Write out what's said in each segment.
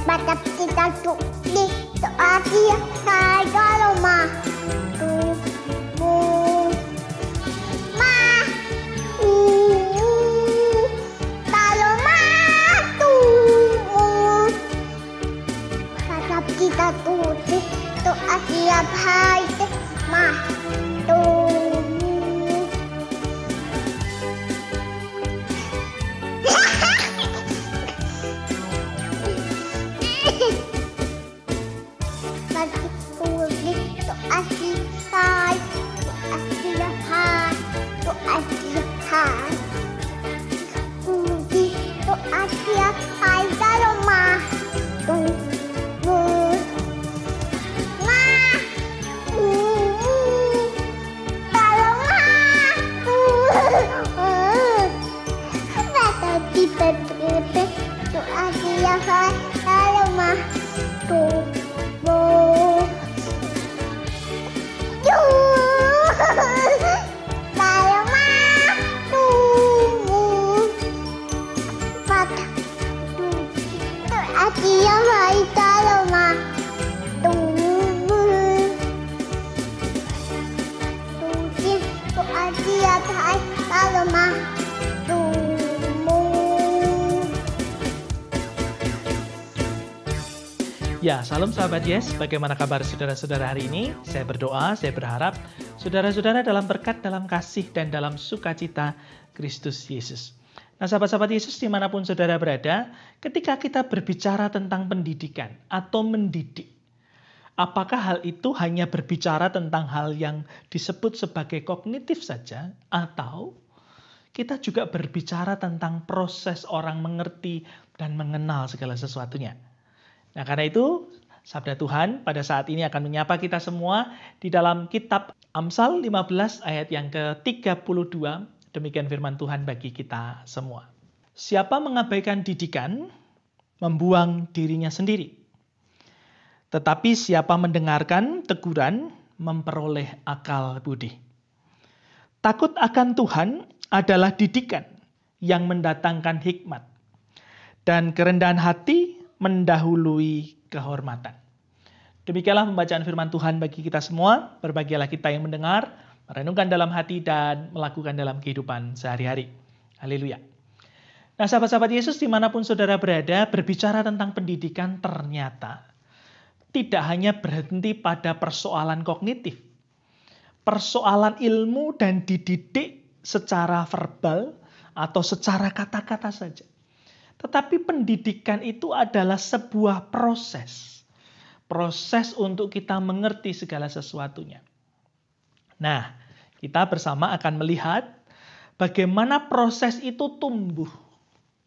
Baca kita di doa dia saya rumah tumu ma kalau tumu baca kita di doa dia hai ma tumu Ya, salam sahabat Yes, bagaimana kabar saudara-saudara hari ini? Saya berdoa, saya berharap saudara-saudara dalam berkat, dalam kasih, dan dalam sukacita Kristus Yesus. Nah, sahabat-sahabat Yesus dimanapun saudara berada, ketika kita berbicara tentang pendidikan atau mendidik, apakah hal itu hanya berbicara tentang hal yang disebut sebagai kognitif saja, atau kita juga berbicara tentang proses orang mengerti dan mengenal segala sesuatunya? Nah, karena itu, sabda Tuhan pada saat ini akan menyapa kita semua di dalam kitab Amsal 15 ayat yang ke-32. Demikian firman Tuhan bagi kita semua. Siapa mengabaikan didikan, membuang dirinya sendiri. Tetapi siapa mendengarkan teguran, memperoleh akal budi. Takut akan Tuhan adalah didikan yang mendatangkan hikmat. Dan kerendahan hati mendahului kehormatan. Demikianlah pembacaan firman Tuhan bagi kita semua. Berbahagialah kita yang mendengar, merenungkan dalam hati, dan melakukan dalam kehidupan sehari-hari. Haleluya. Nah, sahabat-sahabat Yesus dimanapun saudara berada, berbicara tentang pendidikan ternyata tidak hanya berhenti pada persoalan kognitif. Persoalan ilmu dan dididik secara verbal atau secara kata-kata saja. Tetapi pendidikan itu adalah sebuah proses. Proses untuk kita mengerti segala sesuatunya. Nah, kita bersama akan melihat bagaimana proses itu tumbuh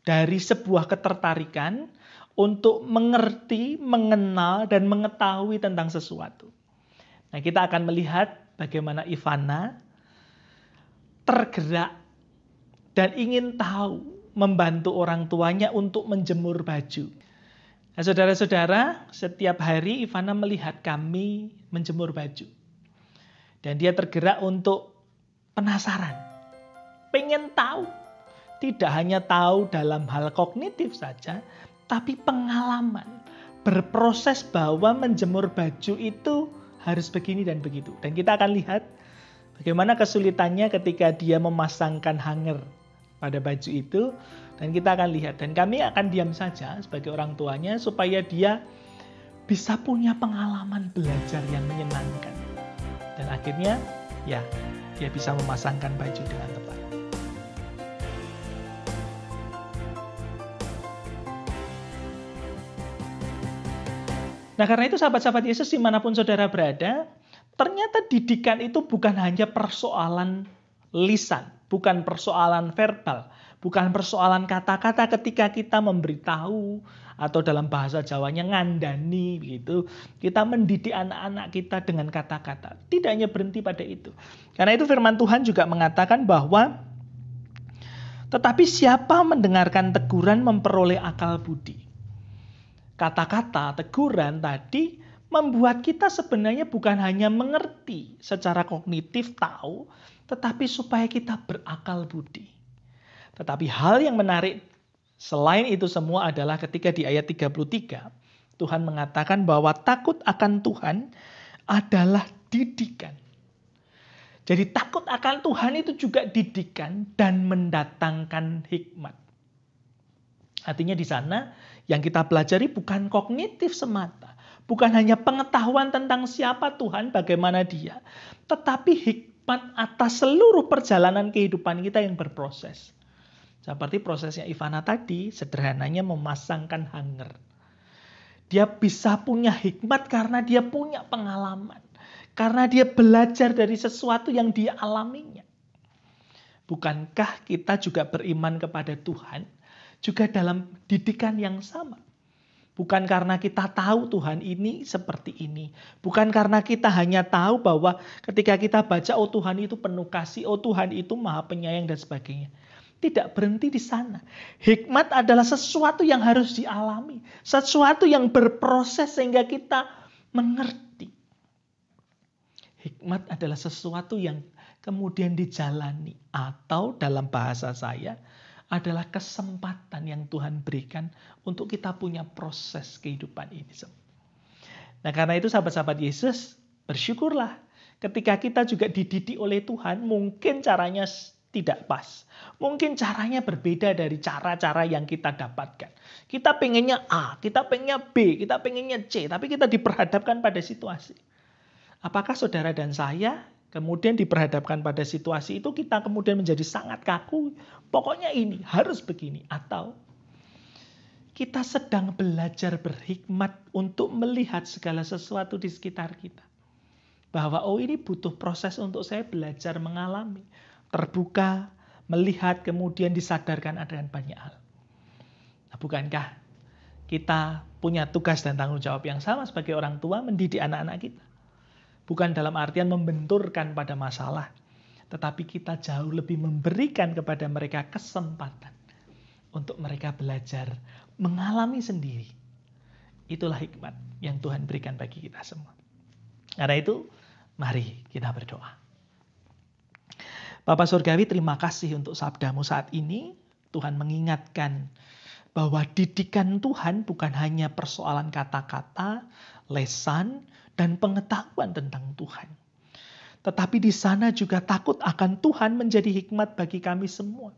dari sebuah ketertarikan untuk mengerti, mengenal, dan mengetahui tentang sesuatu. Nah, kita akan melihat bagaimana Ivana tergerak dan ingin tahu, membantu orang tuanya untuk menjemur baju. Nah, saudara-saudara, setiap hari Ivana melihat kami menjemur baju. Dan dia tergerak untuk penasaran. Pengen tahu. Tidak hanya tahu dalam hal kognitif saja, tapi pengalaman. Berproses bahwa menjemur baju itu harus begini dan begitu. Dan kita akan lihat bagaimana kesulitannya ketika dia memasangkan hanger pada baju itu, dan kita akan lihat, dan kami akan diam saja sebagai orang tuanya supaya dia bisa punya pengalaman belajar yang menyenangkan, dan akhirnya ya dia bisa memasangkan baju dengan tepat. Nah, karena itu sahabat-sahabat Yesus dimanapun saudara berada, ternyata didikan itu bukan hanya persoalan lisan, bukan persoalan verbal, bukan persoalan kata-kata ketika kita memberitahu atau dalam bahasa Jawanya ngandani begitu. Kita mendidik anak-anak kita dengan kata-kata. Tidak hanya berhenti pada itu. Karena itu firman Tuhan juga mengatakan bahwa tetapi siapa mendengarkan teguran memperoleh akal budi. Kata-kata teguran tadi membuat kita sebenarnya bukan hanya mengerti secara kognitif tahu, tetapi supaya kita berakal budi. Tetapi hal yang menarik selain itu semua adalah ketika di ayat 33, Tuhan mengatakan bahwa takut akan Tuhan adalah didikan. Jadi takut akan Tuhan itu juga didikan dan mendatangkan hikmat. Artinya di sana yang kita pelajari bukan kognitif semata. Bukan hanya pengetahuan tentang siapa Tuhan, bagaimana Dia. Tetapi hikmat atas seluruh perjalanan kehidupan kita yang berproses. Seperti prosesnya Ivana tadi, sederhananya memasangkan hanger. Dia bisa punya hikmat karena dia punya pengalaman. Karena dia belajar dari sesuatu yang dia alaminya. Bukankah kita juga beriman kepada Tuhan juga dalam didikan yang sama? Bukan karena kita tahu Tuhan ini seperti ini. Bukan karena kita hanya tahu bahwa ketika kita baca, oh Tuhan itu penuh kasih, oh Tuhan itu maha penyayang dan sebagainya. Tidak berhenti di sana. Hikmat adalah sesuatu yang harus dialami. Sesuatu yang berproses sehingga kita mengerti. Hikmat adalah sesuatu yang kemudian dijalani. Atau dalam bahasa saya, adalah kesempatan yang Tuhan berikan untuk kita punya proses kehidupan ini. Nah karena itu sahabat-sahabat Yesus, bersyukurlah ketika kita juga dididik oleh Tuhan, mungkin caranya tidak pas. Mungkin caranya berbeda dari cara-cara yang kita dapatkan. Kita pengennya A, kita pengennya B, kita pengennya C, tapi kita diperhadapkan pada situasi. Apakah saudara dan saya kemudian diperhadapkan pada situasi itu kita kemudian menjadi sangat kaku. Pokoknya ini harus begini. Atau kita sedang belajar berhikmat untuk melihat segala sesuatu di sekitar kita. Bahwa oh ini butuh proses untuk saya belajar mengalami. Terbuka, melihat, kemudian disadarkan ada banyak hal. Nah, bukankah kita punya tugas dan tanggung jawab yang sama sebagai orang tua mendidik anak-anak kita? Bukan dalam artian membenturkan pada masalah. Tetapi kita jauh lebih memberikan kepada mereka kesempatan. Untuk mereka belajar mengalami sendiri. Itulah hikmat yang Tuhan berikan bagi kita semua. Karena itu, mari kita berdoa. Bapa Surgawi, terima kasih untuk sabdamu saat ini. Tuhan mengingatkan bahwa didikan Tuhan bukan hanya persoalan kata-kata, lesan, dan pengetahuan tentang Tuhan. Tetapi di sana juga takut akan Tuhan menjadi hikmat bagi kami semua.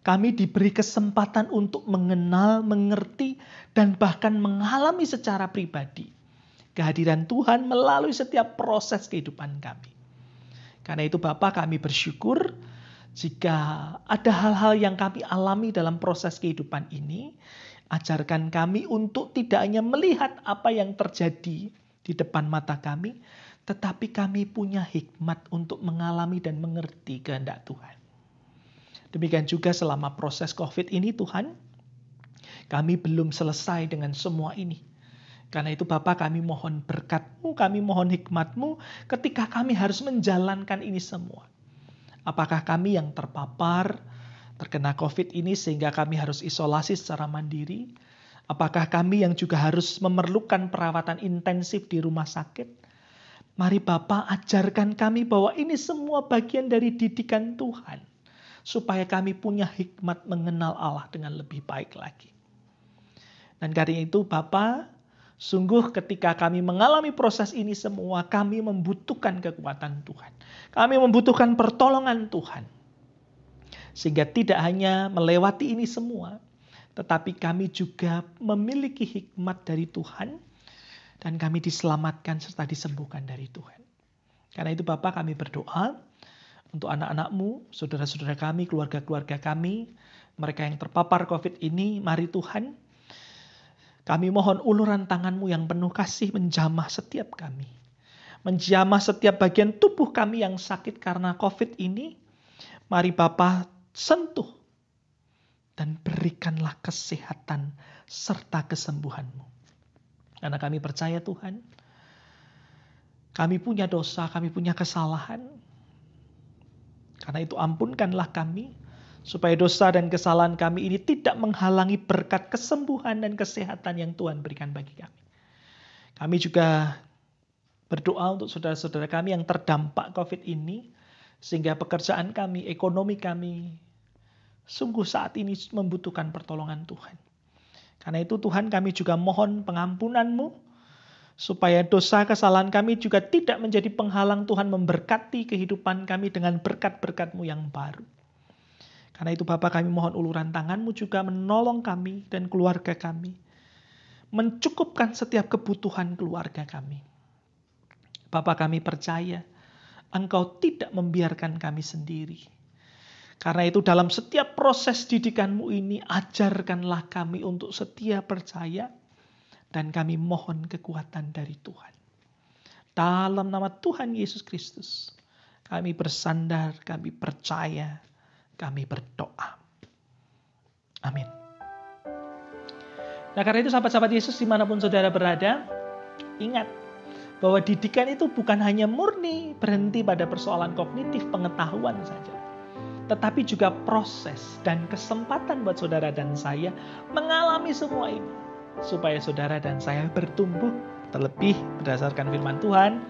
Kami diberi kesempatan untuk mengenal, mengerti, dan bahkan mengalami secara pribadi kehadiran Tuhan melalui setiap proses kehidupan kami. Karena itu Bapa, kami bersyukur jika ada hal-hal yang kami alami dalam proses kehidupan ini. Ajarkan kami untuk tidak hanya melihat apa yang terjadi di depan mata kami, tetapi kami punya hikmat untuk mengalami dan mengerti kehendak Tuhan. Demikian juga selama proses COVID ini Tuhan, kami belum selesai dengan semua ini. Karena itu Bapa, kami mohon berkat-Mu, kami mohon hikmat-Mu ketika kami harus menjalankan ini semua. Apakah kami yang terpapar terkena COVID ini sehingga kami harus isolasi secara mandiri? Apakah kami yang juga harus memerlukan perawatan intensif di rumah sakit? Mari Bapa, ajarkan kami bahwa ini semua bagian dari didikan Tuhan. Supaya kami punya hikmat mengenal Allah dengan lebih baik lagi. Dan karena itu Bapa, sungguh ketika kami mengalami proses ini semua, kami membutuhkan kekuatan Tuhan. Kami membutuhkan pertolongan Tuhan. Sehingga tidak hanya melewati ini semua, tetapi kami juga memiliki hikmat dari Tuhan. Dan kami diselamatkan serta disembuhkan dari Tuhan. Karena itu Bapa, kami berdoa untuk anak-anak-Mu, saudara-saudara kami, keluarga-keluarga kami, mereka yang terpapar COVID ini, mari Tuhan, kami mohon uluran tangan-Mu yang penuh kasih menjamah setiap kami. Menjamah setiap bagian tubuh kami yang sakit karena COVID ini. Mari Bapa, sentuh dan berikanlah kesehatan serta kesembuhan-Mu. Karena kami percaya Tuhan, kami punya dosa, kami punya kesalahan. Karena itu ampunkanlah kami, supaya dosa dan kesalahan kami ini tidak menghalangi berkat kesembuhan dan kesehatan yang Tuhan berikan bagi kami. Kami juga berdoa untuk saudara-saudara kami yang terdampak COVID ini, sehingga pekerjaan kami, ekonomi kami, sungguh saat ini membutuhkan pertolongan Tuhan. Karena itu Tuhan, kami juga mohon pengampunan-Mu, supaya dosa kesalahan kami juga tidak menjadi penghalang Tuhan memberkati kehidupan kami dengan berkat-berkat-Mu yang baru. Karena itu Bapa, kami mohon uluran tangan-Mu juga menolong kami dan keluarga kami, mencukupkan setiap kebutuhan keluarga kami. Bapa, kami percaya Engkau tidak membiarkan kami sendiri. Karena itu dalam setiap proses didikan-Mu ini, ajarkanlah kami untuk setia percaya, dan kami mohon kekuatan dari Tuhan. Dalam nama Tuhan Yesus Kristus, kami bersandar, kami percaya, kami berdoa. Amin. Nah, karena itu sahabat-sahabat Yesus dimanapun saudara berada, ingat bahwa didikan itu bukan hanya murni berhenti pada persoalan kognitif pengetahuan saja, tetapi juga proses dan kesempatan buat saudara dan saya mengalami semua ini, supaya saudara dan saya bertumbuh. Terlebih berdasarkan firman Tuhan,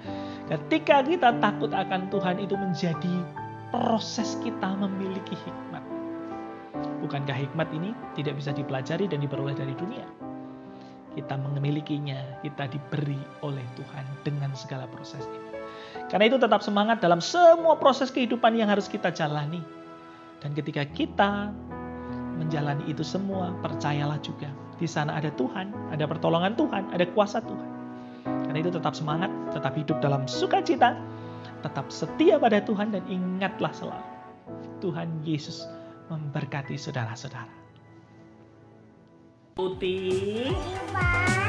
ketika kita takut akan Tuhan, itu menjadi proses kita memiliki hikmat. Bukankah hikmat ini tidak bisa dipelajari dan diperoleh dari dunia? Kita memilikinya, kita diberi oleh Tuhan dengan segala proses ini. Karena itu tetap semangat dalam semua proses kehidupan yang harus kita jalani. Dan ketika kita menjalani itu semua, percayalah juga, di sana ada Tuhan, ada pertolongan Tuhan, ada kuasa Tuhan. Karena itu tetap semangat, tetap hidup dalam sukacita, tetap setia pada Tuhan, dan ingatlah selalu, Tuhan Yesus memberkati saudara-saudara. Putih. Bye.